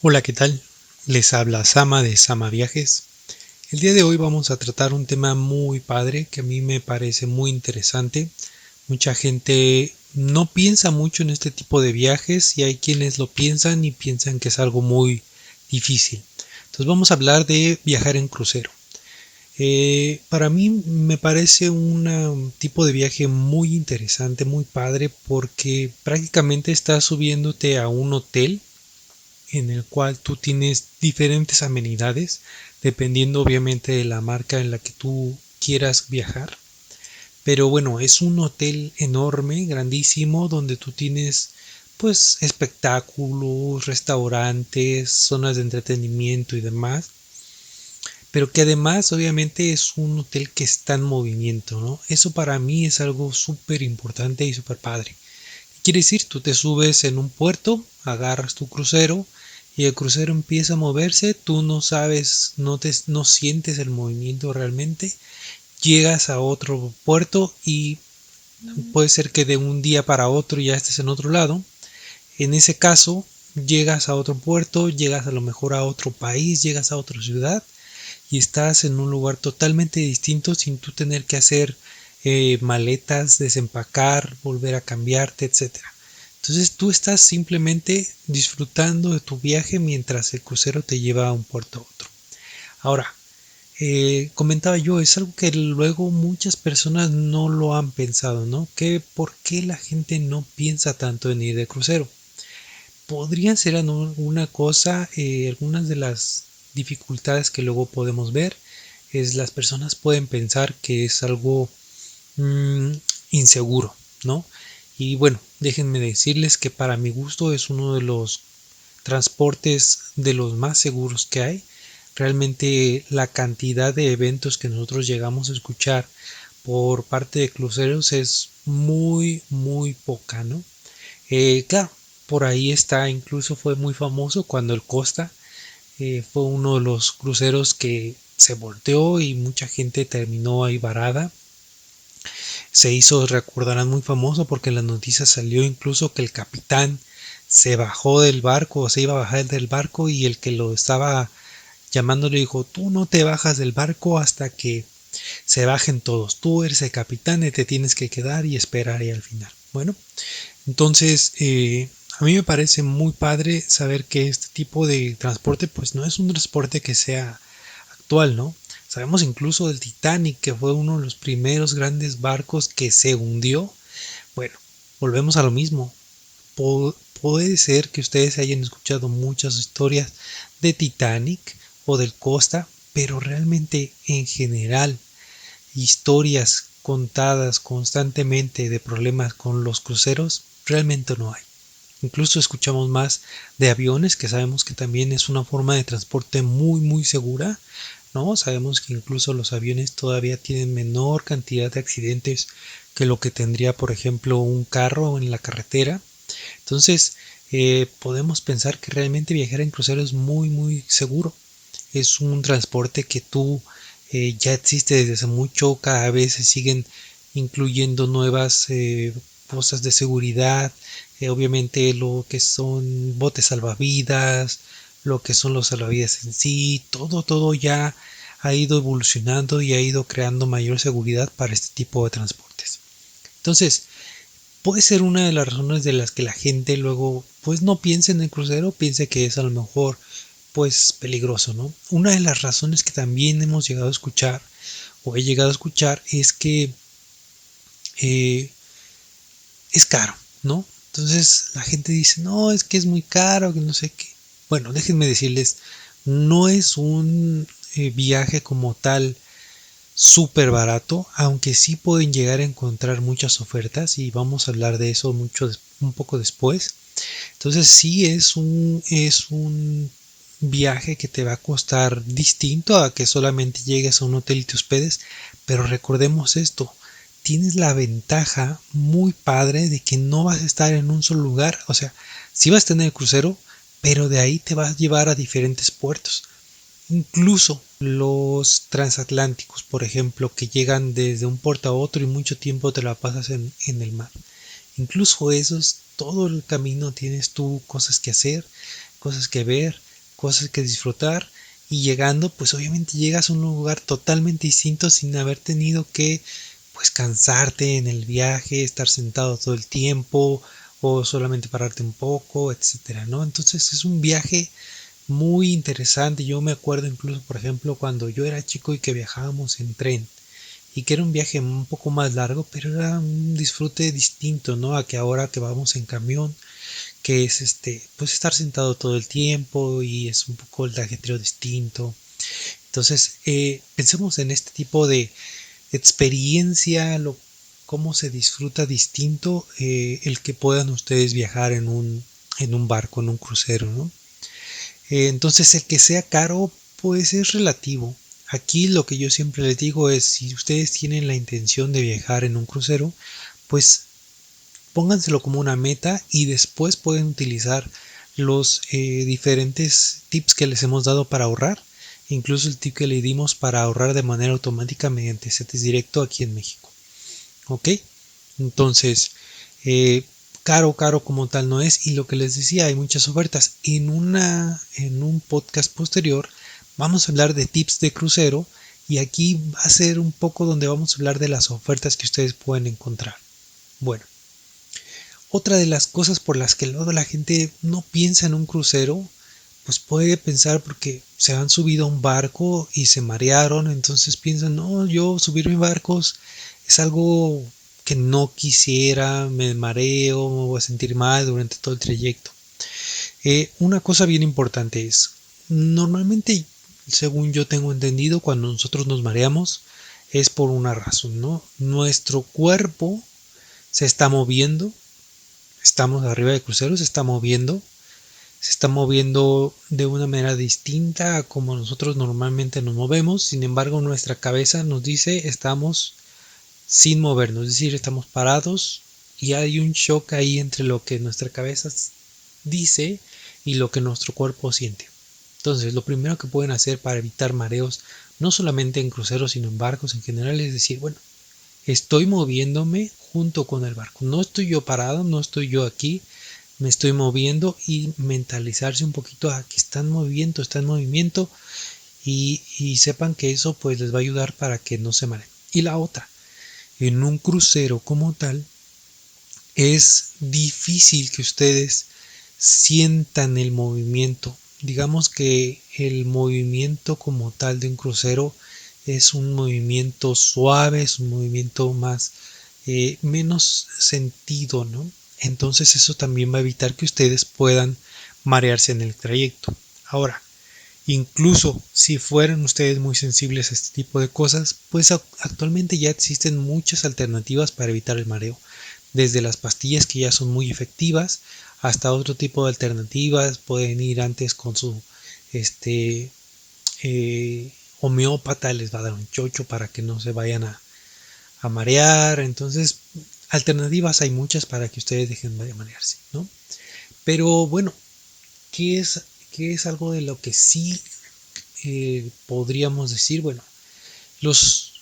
Hola, ¿qué tal? Les habla Sama de Sama Viajes. El día de hoy vamos a tratar un tema muy padre que a mí me parece muy interesante. Mucha gente no piensa mucho en este tipo de viajes y hay quienes lo piensan y piensan que es algo muy difícil. Entonces vamos a hablar de viajar en crucero. Para mí me parece un tipo de viaje muy interesante, muy padre, porque prácticamente estás subiéndote a un hotel en el cual tú tienes diferentes amenidades, dependiendo obviamente de la marca en la que tú quieras viajar. Pero bueno, es un hotel enorme, grandísimo, donde tú tienes pues espectáculos, restaurantes, zonas de entretenimiento y demás. Pero que además obviamente es un hotel que está en movimiento, ¿no? Eso para mí es algo súper importante y súper padre. Quiere decir, tú te subes en un puerto, agarras tu crucero y el crucero empieza a moverse, tú no sabes, no sientes el movimiento realmente, llegas a otro puerto y puede ser que de un día para otro ya estés en otro lado. En ese caso, llegas a otro puerto, llegas a lo mejor a otro país, llegas a otra ciudad y estás en un lugar totalmente distinto sin tú tener que hacer maletas, desempacar, volver a cambiarte, etcétera. Entonces tú estás simplemente disfrutando de tu viaje mientras el crucero te lleva a un puerto a otro. Ahora, comentaba yo, es algo que luego muchas personas no lo han pensado, ¿no? ¿Por qué la gente no piensa tanto en ir de crucero? Podrían ser una cosa, algunas de las dificultades que luego podemos ver es las personas pueden pensar que es algo mmm, inseguro, ¿no? Y bueno, déjenme decirles que para mi gusto es uno de los transportes de los más seguros que hay. Realmente la cantidad de eventos que nosotros llegamos a escuchar por parte de cruceros es muy poca, ¿no? Claro, por ahí está, incluso fue muy famoso cuando el Costa fue uno de los cruceros que se volteó y mucha gente terminó ahí varada. Se hizo, recordarán, muy famoso porque en las noticias salió incluso que el capitán se bajó del barco o se iba a bajar del barco y el que lo estaba llamando le dijo, tú no te bajas del barco hasta que se bajen todos, tú eres el capitán y te tienes que quedar y esperar ahí al final. Bueno, entonces a mí me parece muy padre saber que este tipo de transporte pues no es un transporte que sea actual, ¿no? Sabemos incluso del Titanic, que fue uno de los primeros grandes barcos que se hundió. Bueno, volvemos a lo mismo. Puede ser que ustedes hayan escuchado muchas historias de Titanic o del Costa, pero realmente en general historias contadas constantemente de problemas con los cruceros realmente no hay. Incluso escuchamos más de aviones, que sabemos que también es una forma de transporte muy segura, ¿no? Sabemos que incluso los aviones todavía tienen menor cantidad de accidentes que lo que tendría, por ejemplo, un carro en la carretera. Entonces, podemos pensar que realmente viajar en crucero es muy seguro. Es un transporte que tú ya existe desde hace mucho, cada vez se siguen incluyendo nuevas cosas de seguridad, obviamente lo que son botes salvavidas, lo que son los salvavidas en sí, todo ya ha ido evolucionando y ha ido creando mayor seguridad para este tipo de transportes. Entonces, puede ser una de las razones de las que la gente luego pues no piense en el crucero, piense que es a lo mejor pues peligroso, ¿no? Una de las razones que también hemos llegado a escuchar o he llegado a escuchar es que eh, es caro, ¿no? Entonces la gente dice, no, es que es muy caro, que no sé qué. Bueno, déjenme decirles, no es un viaje como tal súper barato, aunque sí pueden llegar a encontrar muchas ofertas y vamos a hablar de eso un poco después. Entonces sí es un viaje que te va a costar distinto a que solamente llegues a un hotel y te hospedes, pero recordemos esto, tienes la ventaja muy padre de que no vas a estar en un solo lugar, o sea, sí vas a tener el crucero, pero de ahí te vas a llevar a diferentes puertos. Incluso los transatlánticos, por ejemplo, que llegan desde un puerto a otro y mucho tiempo te la pasas en el mar. Incluso esos, todo el camino tienes tú cosas que hacer, cosas que ver. cosas que disfrutar y llegando, pues obviamente llegas a un lugar totalmente distinto sin haber tenido que pues cansarte en el viaje, estar sentado todo el tiempo o solamente pararte un poco, etcétera, ¿no? Entonces es un viaje muy interesante. Yo me acuerdo incluso, por ejemplo, cuando yo era chico y que viajábamos en tren y que era un viaje un poco más largo, pero era un disfrute distinto, ¿no? A que ahora que vamos en camión, que es pues estar sentado todo el tiempo y es un poco el ajetreo distinto. Entonces, pensemos en este tipo de experiencia, cómo se disfruta distinto el que puedan ustedes viajar en un barco, en un crucero, ¿no? Entonces, el que sea caro, pues es relativo. Aquí lo que yo siempre les digo es, si ustedes tienen la intención de viajar en un crucero, pues pónganselo como una meta y después pueden utilizar los diferentes tips que les hemos dado para ahorrar, incluso el tip que le dimos para ahorrar de manera automática mediante CETES directo aquí en México. ¿Ok? Entonces, eh, caro como tal no es, y lo que les decía, hay muchas ofertas. En un podcast posterior vamos a hablar de tips de crucero y aquí va a ser un poco donde vamos a hablar de las ofertas que ustedes pueden encontrar. Bueno, otra de las cosas por las que luego la gente no piensa en un crucero, pues puede pensar porque se han subido a un barco y se marearon, entonces piensan, no, yo subirme a barcos es algo que no quisiera, me mareo, me voy a sentir mal durante todo el trayecto. Una cosa bien importante es, normalmente, según yo tengo entendido, cuando nosotros nos mareamos es por una razón, ¿no? Nuestro cuerpo se está moviendo, estamos arriba del crucero, se está moviendo de una manera distinta a como nosotros normalmente nos movemos. Sin embargo, nuestra cabeza nos dice estamos sin movernos, es decir, estamos parados y hay un shock ahí entre lo que nuestra cabeza dice y lo que nuestro cuerpo siente. Entonces, lo primero que pueden hacer para evitar mareos, no solamente en cruceros, sino en barcos en general, es decir, bueno, estoy moviéndome junto con el barco. No estoy yo parado, no estoy yo aquí, me estoy moviendo y mentalizarse un poquito a que está en movimiento y sepan que eso pues les va a ayudar para que no se mareen. Y la otra, en un crucero como tal, es difícil que ustedes sientan el movimiento. Digamos que el movimiento como tal de un crucero es un movimiento suave, es un movimiento más menos sentido, ¿no? Entonces eso también va a evitar que ustedes puedan marearse en el trayecto. Ahora, incluso si fueran ustedes muy sensibles a este tipo de cosas, pues actualmente ya existen muchas alternativas para evitar el mareo, desde las pastillas que ya son muy efectivas hasta otro tipo de alternativas. Pueden ir antes con su este homeópata, les va a dar un chocho para que no se vayan a marear. Entonces, alternativas hay muchas para que ustedes dejen de marearse, ¿no? Pero bueno, ¿qué es, qué es algo de lo que sí podríamos decir? Bueno, los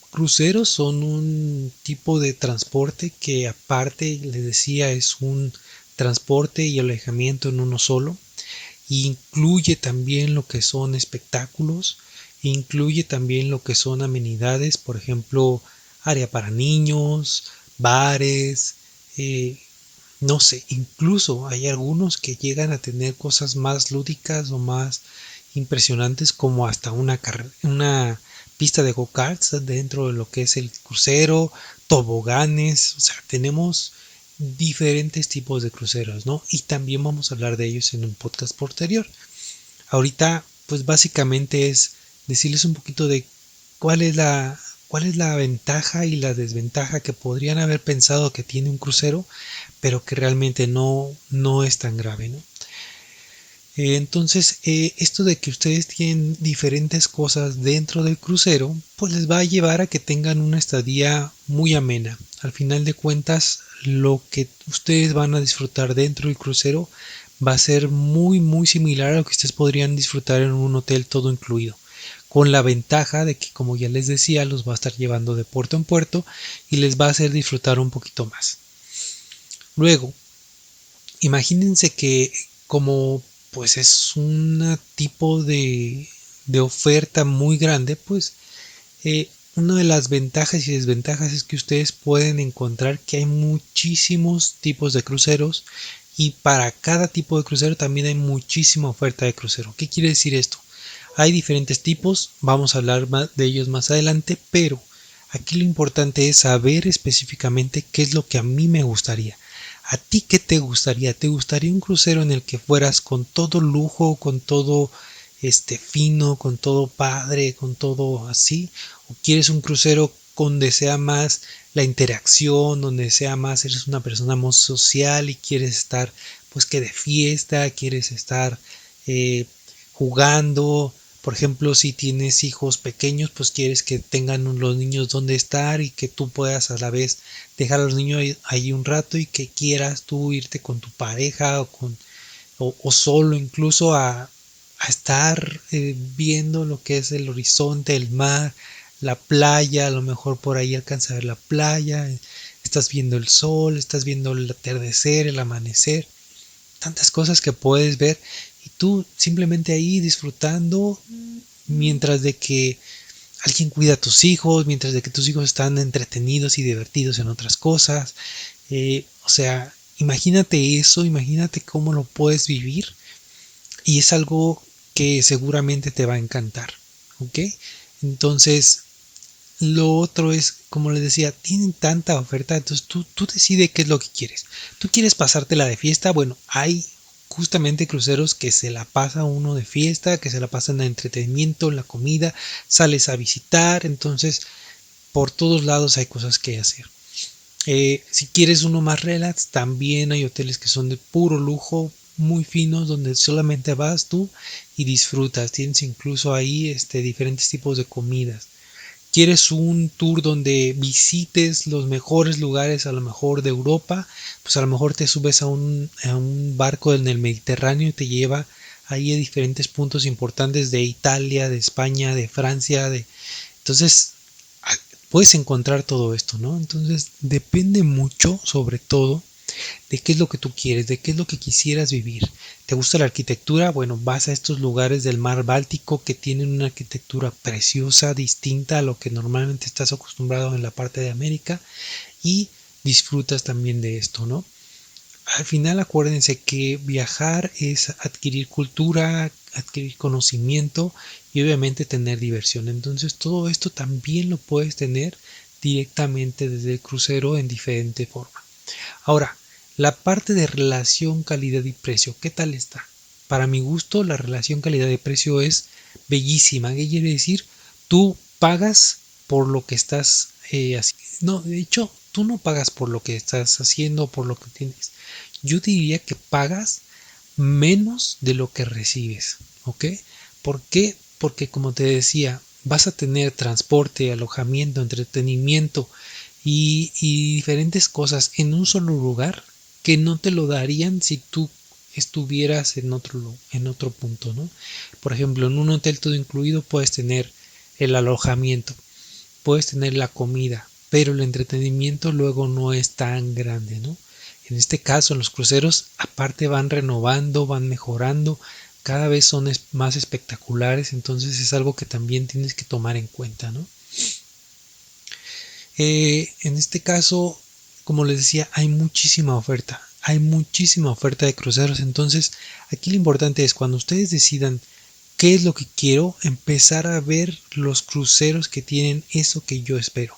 cruceros son un tipo de transporte que aparte, les decía, es un transporte y alojamiento en uno solo. Incluye también lo que son espectáculos, incluye también lo que son amenidades, por ejemplo, área para niños, bares, eh, no sé, incluso hay algunos que llegan a tener cosas más lúdicas o más impresionantes como hasta una pista de go-karts dentro de lo que es el crucero, toboganes, o sea, tenemos diferentes tipos de cruceros, ¿no? Y también vamos a hablar de ellos en un podcast posterior. Ahorita, pues básicamente es decirles un poquito de cuál es cuál es la ventaja y la desventaja que podrían haber pensado que tiene un crucero, pero que realmente no es tan grave, ¿no? Entonces, esto de que ustedes tienen diferentes cosas dentro del crucero, pues les va a llevar a que tengan una estadía muy amena. Al final de cuentas, lo que ustedes van a disfrutar dentro del crucero va a ser muy similar a lo que ustedes podrían disfrutar en un hotel todo incluido. Con la ventaja de que, como ya les decía, los va a estar llevando de puerto en puerto y les va a hacer disfrutar un poquito más. Luego, imagínense que como pues es un tipo de oferta muy grande, pues una de las ventajas y desventajas es que ustedes pueden encontrar que hay muchísimos tipos de cruceros y para cada tipo de crucero también hay muchísima oferta de crucero. ¿Qué quiere decir esto? Hay diferentes tipos, vamos a hablar más de ellos más adelante, pero aquí lo importante es saber específicamente qué es lo que a mí me gustaría. ¿A ti qué te gustaría? ¿Te gustaría un crucero en el que fueras con todo lujo, con todo fino, con todo padre, con todo así? ¿O quieres un crucero donde sea más la interacción, donde sea más, eres una persona más social y quieres estar pues que de fiesta, quieres estar eh, jugando? Por ejemplo, si tienes hijos pequeños, pues quieres que tengan los niños donde estar y que tú puedas a la vez dejar a los niños ahí un rato y que quieras tú irte con tu pareja o solo incluso a estar viendo lo que es el horizonte, el mar, la playa, a lo mejor por ahí alcanza a ver la playa, estás viendo el sol, estás viendo el atardecer, el amanecer, tantas cosas que puedes ver y tú simplemente ahí disfrutando mientras de que alguien cuida a tus hijos, mientras de que tus hijos están entretenidos y divertidos en otras cosas. O sea, imagínate eso, imagínate cómo lo puedes vivir y es algo que seguramente te va a encantar, ¿ok? Entonces, lo otro es, como les decía, tienen tanta oferta, entonces tú decides qué es lo que quieres. ¿Tú quieres pasártela de fiesta? Bueno, hay justamente cruceros que se la pasa uno de fiesta, que se la pasan en entretenimiento, en la comida, sales a visitar, entonces por todos lados hay cosas que hacer. Si quieres uno más relax, también hay hoteles que son de puro lujo, muy finos, donde solamente vas tú y disfrutas. Tienes incluso ahí diferentes tipos de comidas. ¿Quieres un tour donde visites los mejores lugares a lo mejor de Europa? Pues a lo mejor te subes a un barco en el Mediterráneo y te lleva ahí a diferentes puntos importantes de Italia, de España, de Francia, entonces puedes encontrar todo esto, ¿no? Entonces depende mucho, sobre todo, de qué es lo que tú quieres, de qué es lo que quisieras vivir. ¿Te gusta la arquitectura? Bueno, vas a estos lugares del mar Báltico que tienen una arquitectura preciosa, distinta a lo que normalmente estás acostumbrado en la parte de América y disfrutas también de esto, ¿no? Al final acuérdense que viajar es adquirir cultura, adquirir conocimiento y obviamente tener diversión. Entonces todo esto también lo puedes tener directamente desde el crucero en diferente forma. Ahora, la parte de relación calidad y precio, ¿qué tal está? Para mi gusto, la relación calidad y precio es bellísima. ¿Qué quiere decir? Tú pagas por lo que estás haciendo. No, de hecho, tú no pagas por lo que estás haciendo, por lo que tienes. Yo diría que pagas menos de lo que recibes, ¿ok? ¿Por qué? Porque como te decía, vas a tener transporte, alojamiento, entretenimiento y diferentes cosas en un solo lugar que no te lo darían si tú estuvieras en otro punto, ¿no? Por ejemplo, en un hotel todo incluido puedes tener el alojamiento, puedes tener la comida, pero el entretenimiento luego no es tan grande, ¿no? En este caso, en los cruceros, aparte van renovando, van mejorando, cada vez son más espectaculares, entonces es algo que también tienes que tomar en cuenta, ¿no? En este caso, como les decía, hay muchísima oferta de cruceros, entonces aquí lo importante es cuando ustedes decidan qué es lo que quiero, empezar a ver los cruceros que tienen eso que yo espero.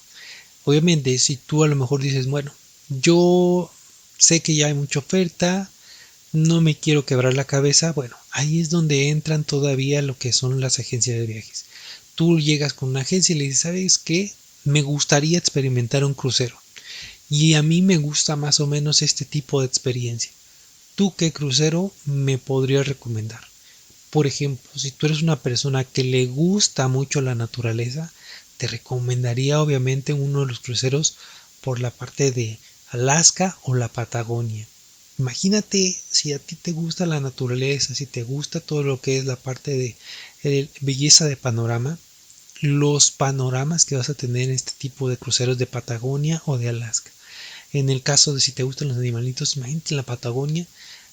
Obviamente, si tú a lo mejor dices, bueno, yo sé que ya hay mucha oferta, no me quiero quebrar la cabeza, bueno, ahí es donde entran todavía lo que son las agencias de viajes. Tú llegas con una agencia y le dices, ¿sabes qué? Me gustaría experimentar un crucero. Y a mí me gusta más o menos este tipo de experiencia. ¿Tú qué crucero me podrías recomendar? Por ejemplo, si tú eres una persona que le gusta mucho la naturaleza, te recomendaría obviamente uno de los cruceros por la parte de Alaska o la Patagonia. Imagínate si a ti te gusta la naturaleza, si te gusta todo lo que es la parte de belleza de panorama, los panoramas que vas a tener en este tipo de cruceros de Patagonia o de Alaska. En el caso de si te gustan los animalitos, imagínate en la Patagonia,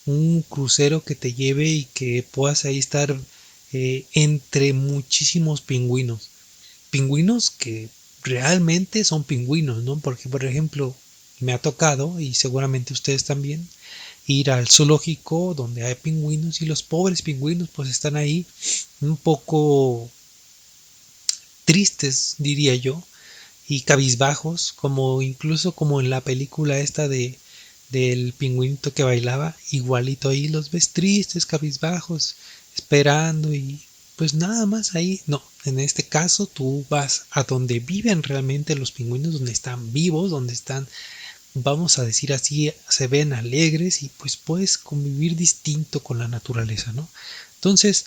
un crucero que te lleve y que puedas ahí estar entre muchísimos pingüinos. Pingüinos que realmente son pingüinos, ¿no? Porque, por ejemplo, me ha tocado, y seguramente ustedes también, ir al zoológico donde hay pingüinos y los pobres pingüinos pues están ahí un poco tristes, diría yo, y cabizbajos, como incluso como en la película esta del pingüinito que bailaba, igualito ahí los ves tristes, cabizbajos, esperando y pues nada más ahí. No, en este caso tú vas a donde viven realmente los pingüinos, donde están vivos, donde están, vamos a decir así, se ven alegres y pues puedes convivir distinto con la naturaleza, ¿no? Entonces,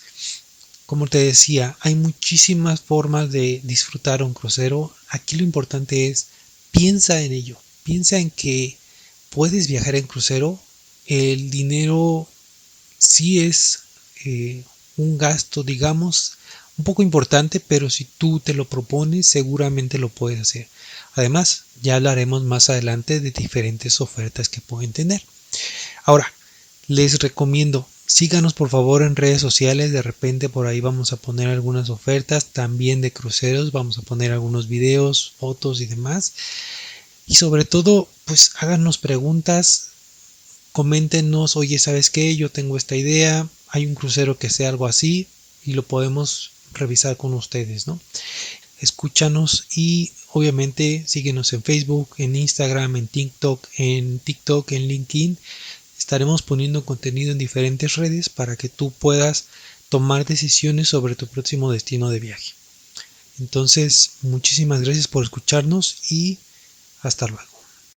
como te decía, hay muchísimas formas de disfrutar un crucero. Aquí lo importante es piensa en ello, piensa en que puedes viajar en crucero. El dinero sí es un gasto, digamos, un poco importante, pero si tú te lo propones, seguramente lo puedes hacer. Además, ya hablaremos más adelante de diferentes ofertas que pueden tener. Ahora, les recomiendo, síganos por favor en redes sociales, de repente por ahí vamos a poner algunas ofertas, también de cruceros, vamos a poner algunos videos, fotos y demás. Y sobre todo, pues háganos preguntas, coméntenos, oye, ¿sabes qué? Yo tengo esta idea, hay un crucero que sea algo así y lo podemos revisar con ustedes, ¿no? Escúchanos y obviamente síguenos en Facebook, en Instagram, en TikTok, en LinkedIn. Estaremos poniendo contenido en diferentes redes para que tú puedas tomar decisiones sobre tu próximo destino de viaje. Entonces, muchísimas gracias por escucharnos y hasta luego.